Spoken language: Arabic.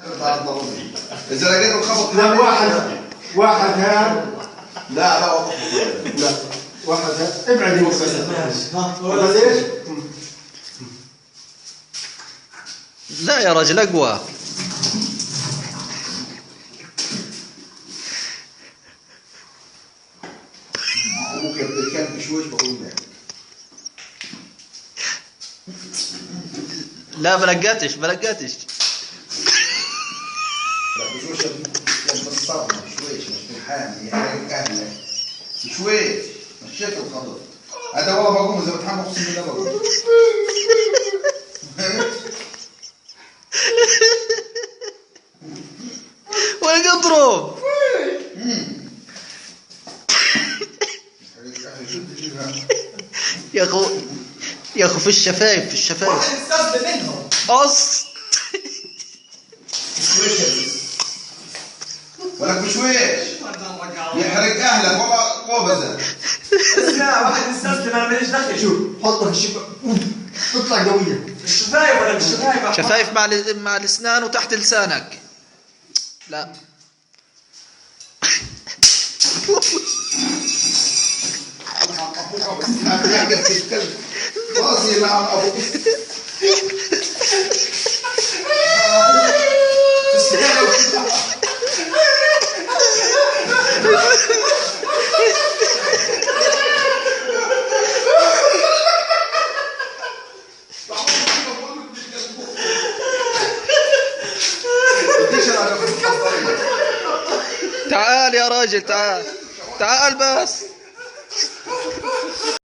اذا لقيته الخبط لا واحد هذا لا واحد هذا ابعد انت بس. هذا ليش؟ لا يا رجل اقوى. ممكن بالكلب بشويش بقول لك. لا بلقتش لا بشويش بالصبر بشويش مش بالحامي يحرق اهلك بشويش مشيت الخبط. هذا والله بقوم اذا بتحمل اقسم بالله بقوم. ولا اضرب يا اخو في الشفايف واحد يستسلم منهم. قص ولك بشويش يحرق اهلك والله وبزل. اسمع واحد يستسلم انا ماليش دخل. شوف حطها في الشباك تطلع قوية. الشفايف ولا مش شفايف؟ شفايف مع الاسنان وتحت لسانك. لا راسي لعن ابوك. تعال يا راجل تعال بس.